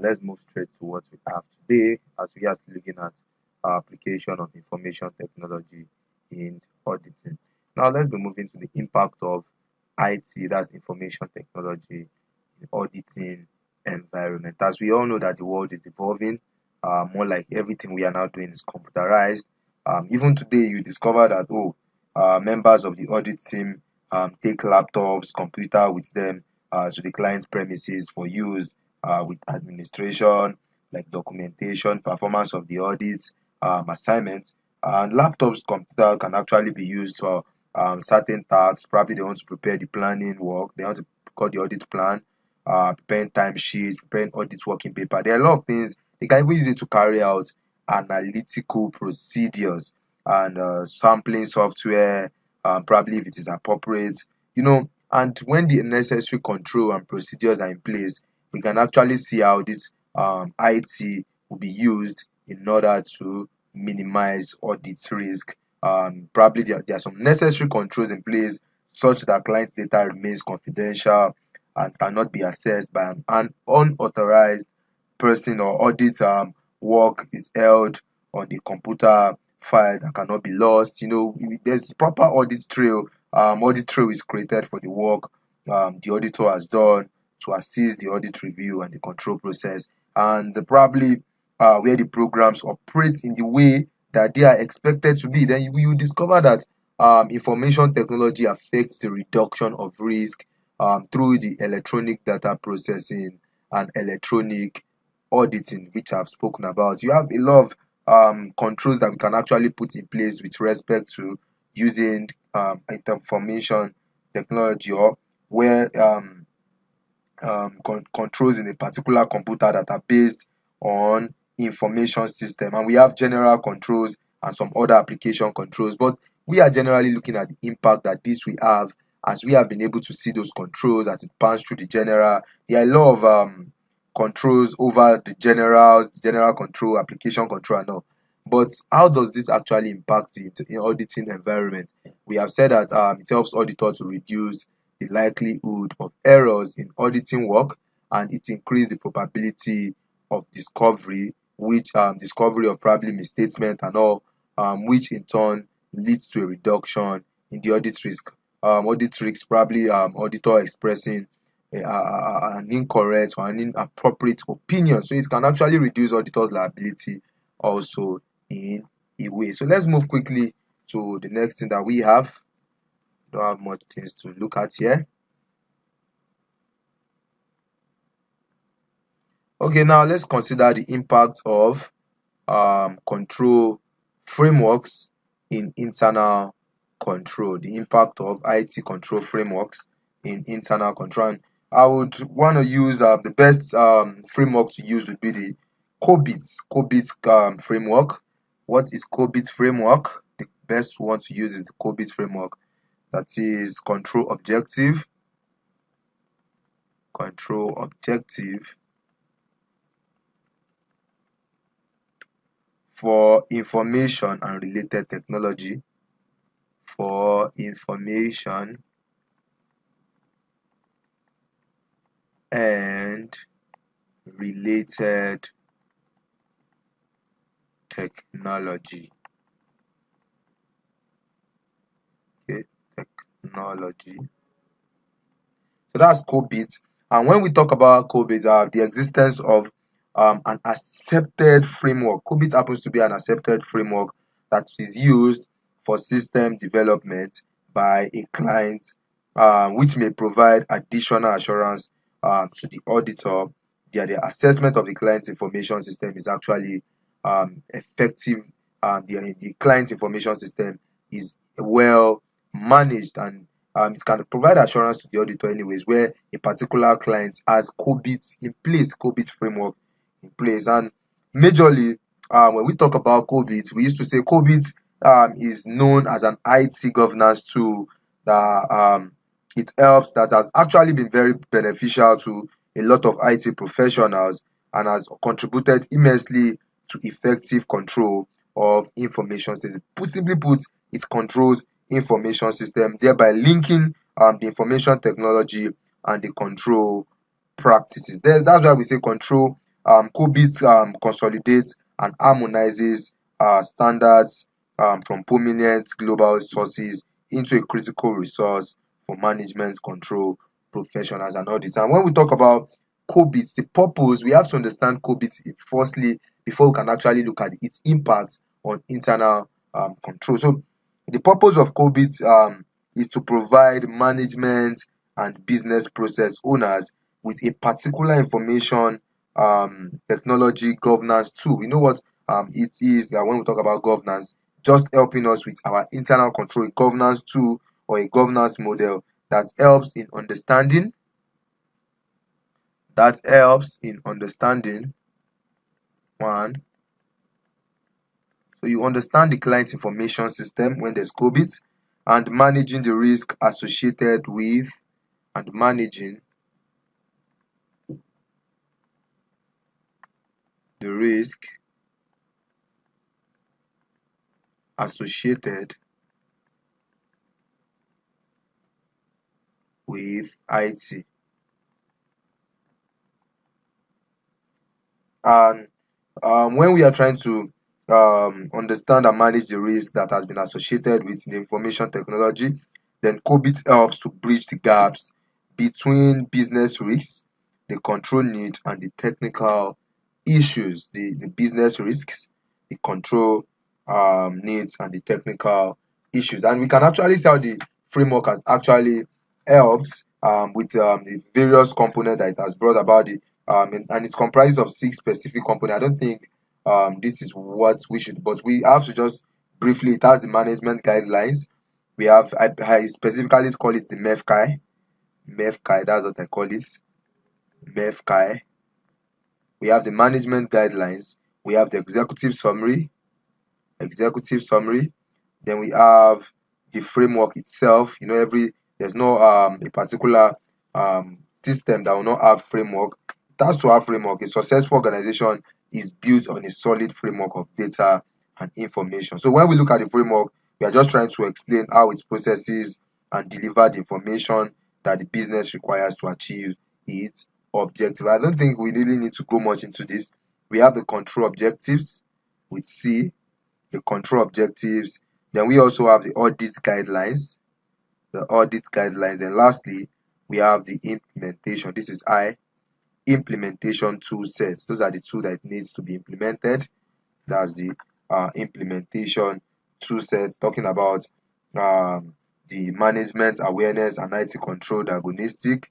Let's move straight to what we have today as we are still looking at application of information technology in auditing. Now, let's be moving to the impact of IT, that's information technology, in auditing environment. As we all know that the world is evolving, more like everything we are now doing is computerized. Even today, you discover that, members of the audit team take laptops, computer with them to the client's premises for use with administration, like documentation, performance of the audits, assignments. And laptops, computer can actually be used for certain tasks. Probably they want to prepare the planning work, they want to record the audit plan, preparing timesheets, preparing audit working paper. There are a lot of things they can even use it to carry out analytical procedures and sampling software, probably if it is appropriate, and when the necessary control and procedures are in place, we can actually see how this IT will be used in order to minimize audit risk. Probably there are some necessary controls in place such that client data remains confidential and cannot be accessed by an unauthorized person, or audit work is held on the computer file that cannot be lost. There's proper audit trail. Audit trail is created for the work the auditor has done to assist the audit review and the control process, and probably where the programs operate in the way that they are expected to be. Then you discover that information technology affects the reduction of risk through the electronic data processing and electronic auditing, which I've spoken about. You have a lot of controls that we can actually put in place with respect to using information technology, or where controls in a particular computer that are based on information system, and we have general controls and some other application controls, but we are generally looking at the impact that this will have, as we have been able to see those controls as it passes through the general. There are a lot of controls over the general control, application control and all. But how does this actually impact the auditing environment? We have said that it helps auditor to reduce the likelihood of errors in auditing work, and it increases the probability of discovery, which discovery of probably misstatement and all, which in turn leads to a reduction in the audit risk. Audit risk, probably auditor expressing an incorrect or an inappropriate opinion. So it can actually reduce auditors' liability also in a way. So let's move quickly to the next thing that we have. Don't have much things to look at here. Okay, now let's consider the impact of control frameworks in internal control. The impact of IT control frameworks in internal control. And I would want to use the best framework to use would be the COBIT framework. What is COBIT framework? The best one to use is the COBIT framework. That is control objective, for information and related technology, for information and related technology. Okay, technology. So that's COBIT. And when we talk about COBIT, the existence of an accepted framework. COBIT happens to be an accepted framework that is used for system development by a client, which may provide additional assurance to the auditor that the assessment of the client's information system is actually effective. The client information system is well managed, and it can provide assurance to the auditor anyways, where a particular client has COBIT framework in place. And majorly, when we talk about COBIT, we used to say COBIT is known as an IT governance tool that that has actually been very beneficial to a lot of IT professionals and has contributed immensely to effective control of information system. Simply put, it controls information system, thereby linking the information technology and the control practices. That's why we say control COBIT consolidates and harmonizes standards from prominent global sources into a critical resource for management, control, professionals, and audit. And when we talk about COBIT, the purpose, we have to understand COBIT firstly before we can actually look at its impact on internal control. So the purpose of COBIT is to provide management and business process owners with a particular information technology governance tool. You know what it is when we talk about governance, just helping us with our internal control, a governance tool or a governance model that helps in understanding one. So you understand the client information system when there's COBIT, and managing the risk associated with and managing the risk associated with IT. And when we are trying to understand and manage the risk that has been associated with the information technology, then COBIT helps to bridge the gaps between business risks, the control need, and the technical issues. The business risks, the control needs, and the technical issues. And we can actually see how the framework has actually helped with the various components that it has brought about the and it's comprised of 6 specific components. I don't think this is what we should, but we have to just briefly. It has the management guidelines. We have I specifically call it the MEFCAI. MEFCAI, that's what I call it. MEFCAI. We have the management guidelines. We have the executive summary. Then we have the framework itself. You know, there's no a particular system that will not have framework. It has to have framework. A successful organization is built on a solid framework of data and information. So when we look at the framework, we are just trying to explain how it processes and deliver the information that the business requires to achieve its objective. I don't think we really need to go much into this. We have the control objectives with C, the control objectives. Then we also have the audit guidelines, Then lastly, we have the implementation. This is I, implementation tool sets. Those are the two that needs to be implemented. That's the implementation tool sets, talking about the management awareness and IT control diagnostic.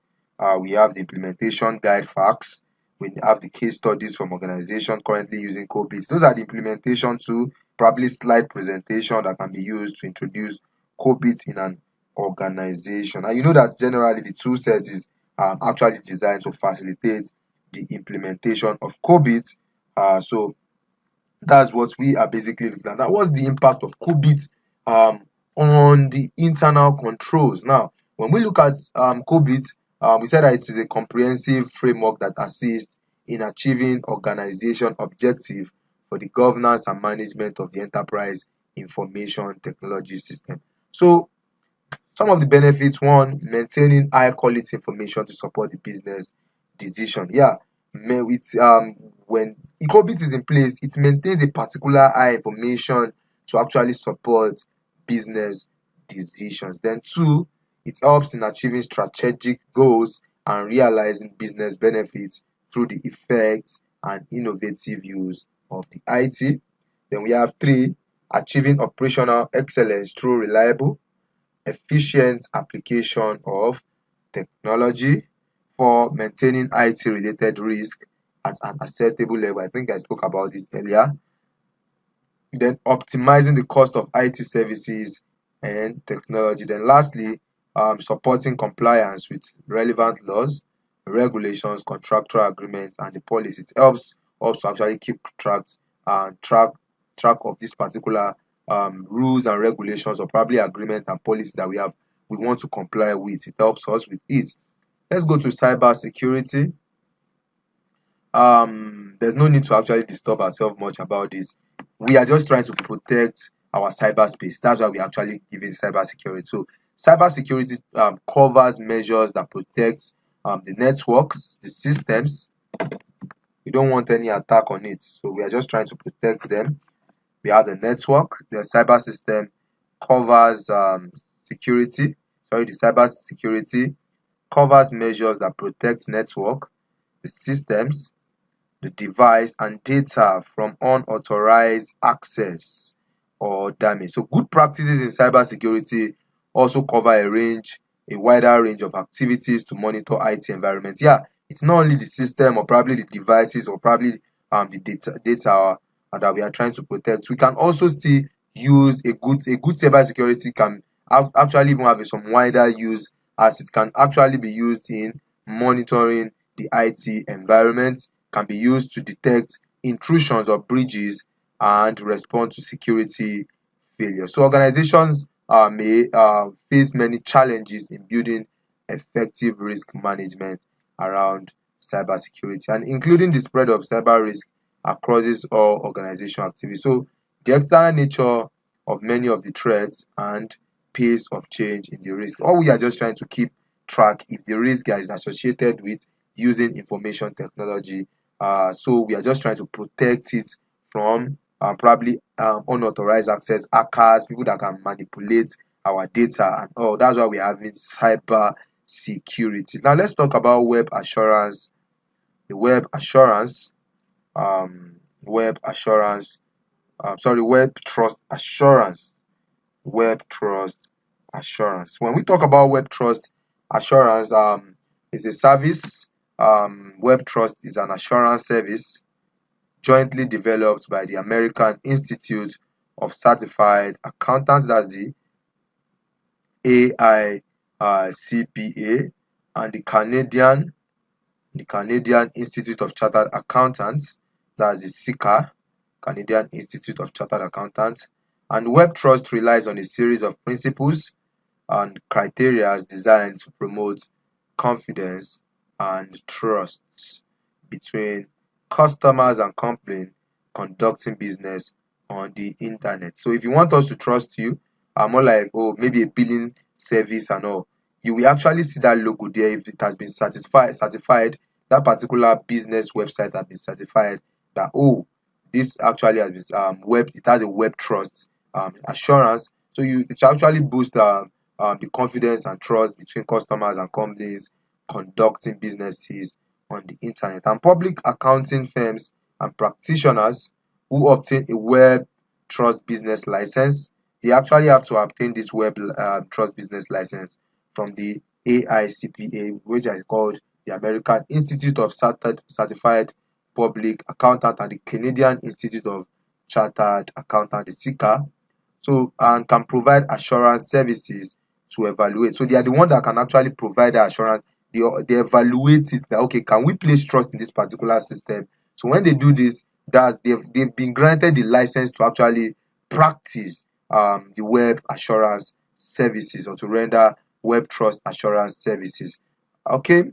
We have the implementation guide facts. We have the case studies from organization currently using COBIT. Those are the implementation tool, probably slide presentation that can be used to introduce COBIT in an organization. And you know that generally the tool set is actually designed to facilitate the implementation of COBIT. So that's what we are basically looking at. Now, what's the impact of COBIT um, on the internal controls? Now, when we look at COBIT, we said that it is a comprehensive framework that assists in achieving organization objective for the governance and management of the enterprise information technology system. So some of the benefits: one, maintaining high quality information to support the business decision. Yeah, with when Ecobit is in place, it maintains a particular high information to actually support business decisions. Then two, it helps in achieving strategic goals and realizing business benefits through the effects and innovative use of the IT. Then we have three, achieving operational excellence through reliable, efficient application of technology. For maintaining IT related risk at an acceptable level. I think I spoke about this earlier. Then optimizing the cost of IT services and technology. Then lastly, supporting compliance with relevant laws, regulations, contractual agreements, and the policies. It helps also actually keep track of this particular rules and regulations, or probably agreement and policies that we want to comply with. It helps us with it. Let's go to cyber security. There's no need to actually disturb ourselves much about this. We are just trying to protect our cyberspace. That's why we're actually giving cyber security. So cyber security covers measures that protect the networks, the systems, We don't want any attack on it. So we are just trying to protect them. We have the network. The cyber system covers security. Sorry, the cyber security covers measures that protect network, the systems, the device, and data from unauthorized access or damage. So good practices in cybersecurity also cover a wider range of activities to monitor IT environments. Yeah, it's not only the system or probably the devices or probably the data that we are trying to protect. We can also still use a good cybersecurity can actually even have some wider use, as it can actually be used in monitoring the IT environment, can be used to detect intrusions or breaches and respond to security failure. So organizations may face many challenges in building effective risk management around cybersecurity, and including the spread of cyber risk across all organizational activities. So the external nature of many of the threats and pace of change in the risk. All we are just trying to keep track if the risk is associated with using information technology. So we are just trying to protect it from probably unauthorized access, hackers, people that can manipulate our data and all. That's why we're having cyber security. Now let's talk about web assurance. The web assurance, web trust assurance. Web trust assurance. When we talk about web trust assurance, it's a service. Web trust is an assurance service jointly developed by the American Institute of Certified Accountants, that's the AICPA, and the Canadian Institute of Chartered Accountants, that's the CICA, Canadian Institute of Chartered Accountants. And web trust relies on a series of principles and criteria designed to promote confidence and trust between customers and companies conducting business on the internet. So if you want us to trust you, more like maybe a billing service and all, you will actually see that logo there. If it has been certified, that particular business website has been certified that this actually has been it has a web trust assurance. So it actually boosts the confidence and trust between customers and companies conducting businesses on the internet. And public accounting firms and practitioners who obtain a web trust business license, they actually have to obtain this web trust business license from the AICPA, which is called the American Institute of Certified Public Accountant, and the Canadian Institute of Chartered Accountant, the CICA. So, and can provide assurance services to evaluate. So they are the one that can actually provide the assurance. They evaluate it, that okay, can we place trust in this particular system? So when they do this, that they've been granted the license to actually practice the web assurance services, or to render web trust assurance services. Okay,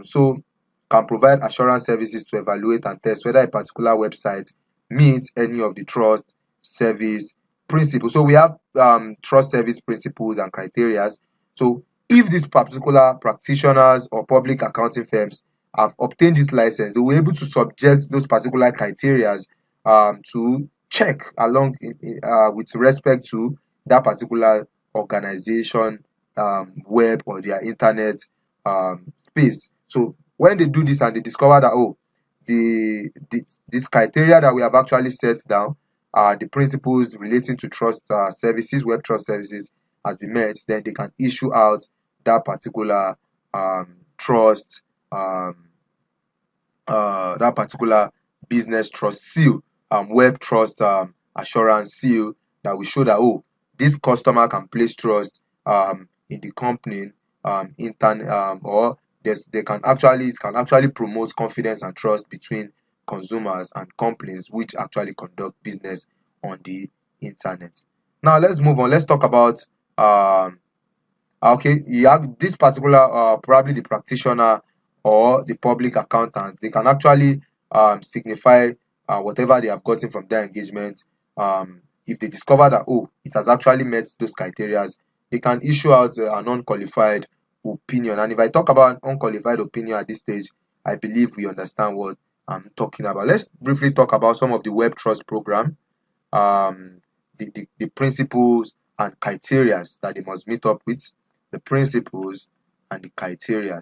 so can provide assurance services to evaluate and test whether a particular website meets any of the trust service principles. So we have trust service principles and criteria. So if these particular practitioners or public accounting firms have obtained this license, they will be able to subject those particular criteria to check along with respect to that particular organization web or their internet space. So when they do this and they discover that this criteria that we have actually set down, the principles relating to trust services, web trust services, has been met, then they can issue out that particular trust, that particular business trust seal, web trust assurance seal, that will show that this customer can place trust in the company internet, or they can actually it can actually promote confidence and trust between consumers and companies which actually conduct business on the internet. Now let's move on. Let's talk about okay, you have this particular probably the practitioner or the public accountant. They can actually signify whatever they have gotten from their engagement. If they discover that it has actually met those criteria, they can issue out an unqualified opinion. And if I talk about an unqualified opinion at this stage, I believe we understand what I'm talking about. Let's briefly talk about some of the web trust program, um, the principles and criteria that they must meet up with, the principles and the criteria,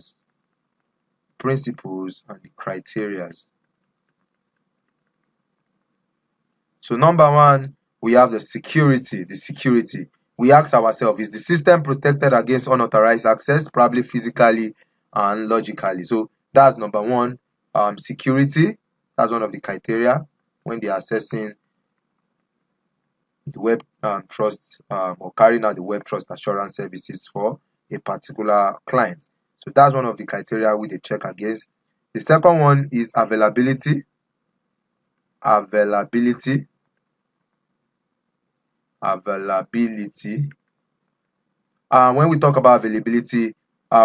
principles and the criteria. So number one, we have the security. The security. We ask ourselves, is the system protected against unauthorized access, probably physically and logically? So that's number one. Security. That's one of the criteria when they're assessing the web trust or carrying out the web trust assurance services for a particular client. So that's one of the criteria we they check against. The second one is availability. Availability. Availability. When we talk about availability,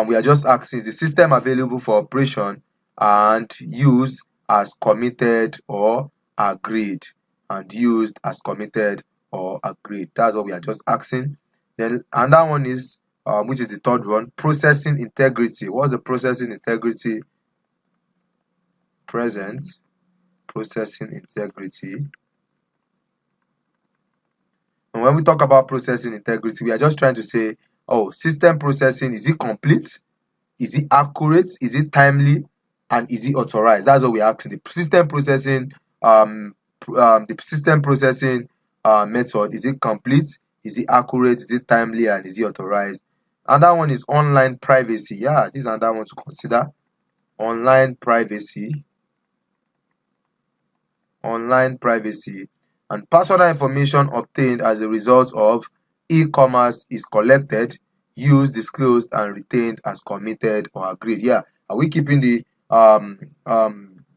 we are just asking, is the system available for operation and use as committed or agreed? And used as committed or agreed. That's what we are just asking. Then another one is, which is the third one, processing integrity. What's the processing integrity? Present. Processing integrity. And when we talk about processing integrity, we are just trying to say, oh, system processing, is it complete? Is it accurate? Is it timely? And is it authorized? That's what we're asking. The system processing, the system processing method, is it complete? Is it accurate? Is it timely? And is it authorized? And that one is online privacy. Yeah, this is another one to consider. Online privacy. Online privacy, and personal information obtained as a result of e-commerce is collected, used, disclosed, and retained as committed or agreed. Yeah, are we keeping the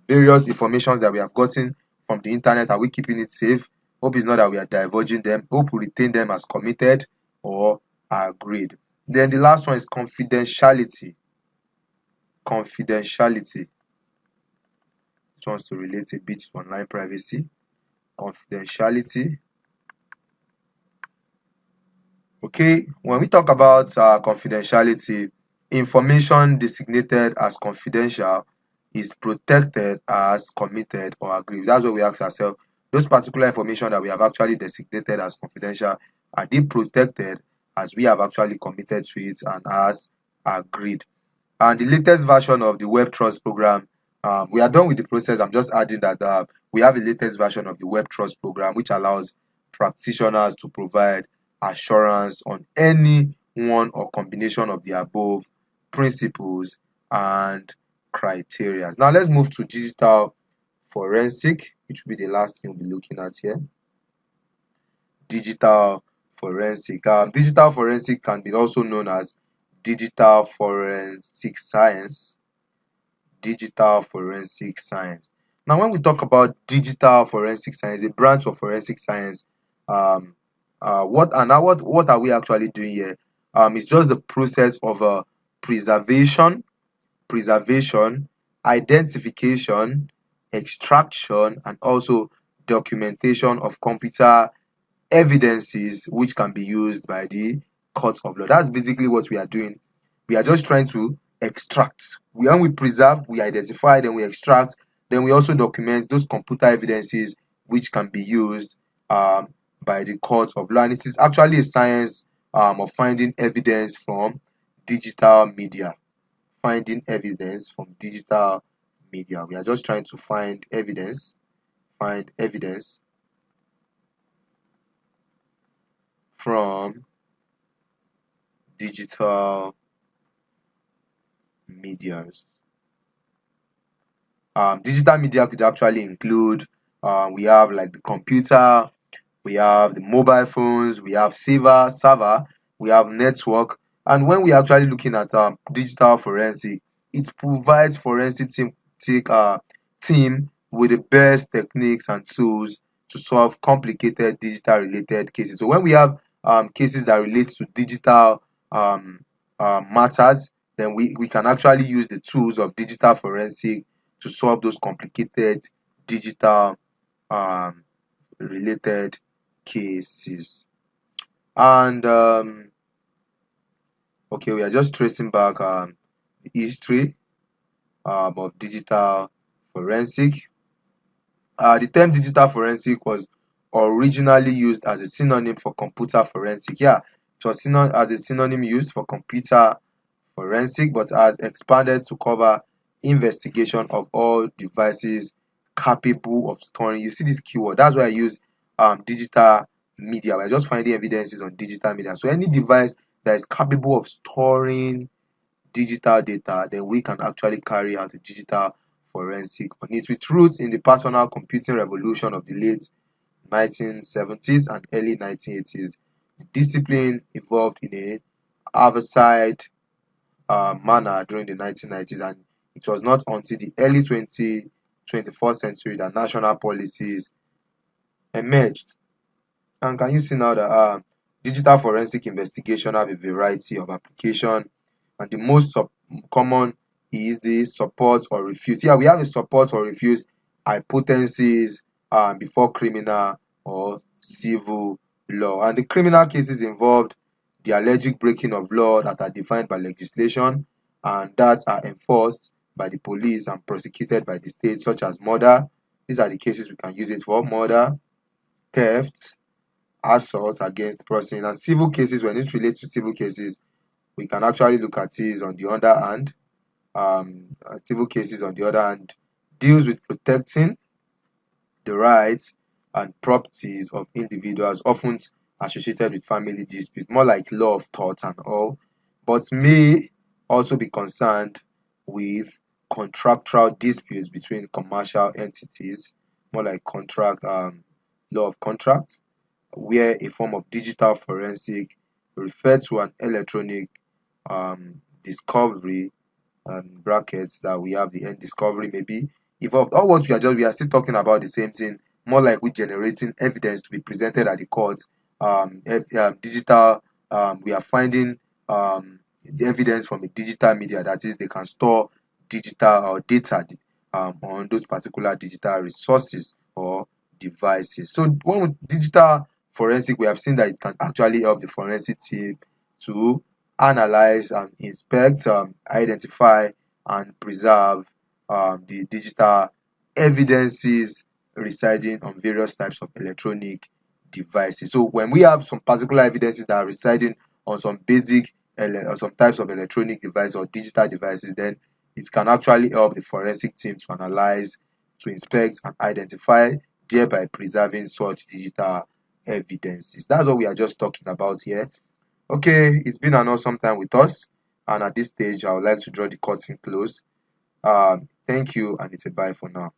various informations that we have gotten from the internet? Are we keeping it safe? Hope it's not that we are diverging them. Hope we retain them as committed or agreed. Then the last one is confidentiality. Confidentiality. This wants to relate a bit to online privacy. Confidentiality. Okay, when we talk about confidentiality, information designated as confidential is protected as committed or agreed. That's what we ask ourselves. Those particular information that we have actually designated as confidential, are they protected as we have actually committed to it and as agreed? And the latest version of the web trust program, we are done with the process. I'm just adding that we have a latest version of the web trust program which allows practitioners to provide assurance on any one or combination of the above principles and criteria. Now let's move to digital forensic, which will be the last thing we'll be looking at here. Digital forensic. Digital forensic can be also known as digital forensic science. Digital forensic science. Now, when we talk about digital forensic science, a branch of forensic science, um, what are we actually doing here? It's just the process of preservation, preservation, identification, extraction, and also documentation of computer evidences which can be used by the courts of law. That's basically what we are doing. We are just trying to extract. When we preserve, we identify, then we extract, then we also document those computer evidences which can be used by the courts of law. And it is actually a science of finding evidence from digital media. Finding evidence from digital media. We are just trying to find evidence from digital medias. Digital media could actually include we have like the computer, we have the mobile phones, we have server, we have network. And when we're actually looking at digital forensic, it provides forensic team with the best techniques and tools to solve complicated digital related cases. So when we have cases that relate to digital um, matters, then we can actually use the tools of digital forensic to solve those complicated digital um, related cases. And okay, we are just tracing back the history of digital forensic. The term digital forensic was originally used as a synonym for computer forensic. Yeah, it was as a synonym used for computer forensic, but has expanded to cover investigation of all devices capable of storing. You see this keyword, that's why I use digital media. We're just finding evidences on digital media. So any device that is capable of storing digital data, then we can actually carry out a digital forensic on it, with roots in the personal computing revolution of the late 1970s and early 1980s. The discipline evolved in a Harvard manner during the 1990s, and it was not until the early 21st century that national policies emerged. And can you see now that digital forensic investigation have a variety of application, and the most common is the support or refuse. Yeah, we have a support or refuse hypothesis before criminal or civil law, and the criminal cases involved the alleged breaking of law that are defined by legislation and that are enforced by the police and prosecuted by the state, such as murder. These are the cases we can use it for: murder, theft, assault against person. And civil cases, when it relates to civil cases, we can actually look at it on the other hand. Civil cases, on the other hand, deals with protecting the rights and properties of individuals, often associated with family disputes, more like law of tort and all, but may also be concerned with contractual disputes between commercial entities, more like contract law of contract, where a form of digital forensic referred to an electronic discovery, and brackets that we have the end discovery may be evolved. All what we are still talking about the same thing, more like we generating evidence to be presented at the court. Digital, we are finding the evidence from a digital media, that is, they can store digital or data on those particular digital resources or devices. So when with digital forensic, we have seen that it can actually help the forensic team to analyze and inspect, identify and preserve the digital evidences residing on various types of electronic devices. So when we have some particular evidences that are residing on some basic or some types of electronic device or digital devices, then it can actually help the forensic team to analyze, to inspect and identify, thereby preserving such digital evidences. That's what we are just talking about here. Okay, it's been an awesome time with us, and at this stage, I would like to draw the curtain close. Thank you, and it's a bye for now.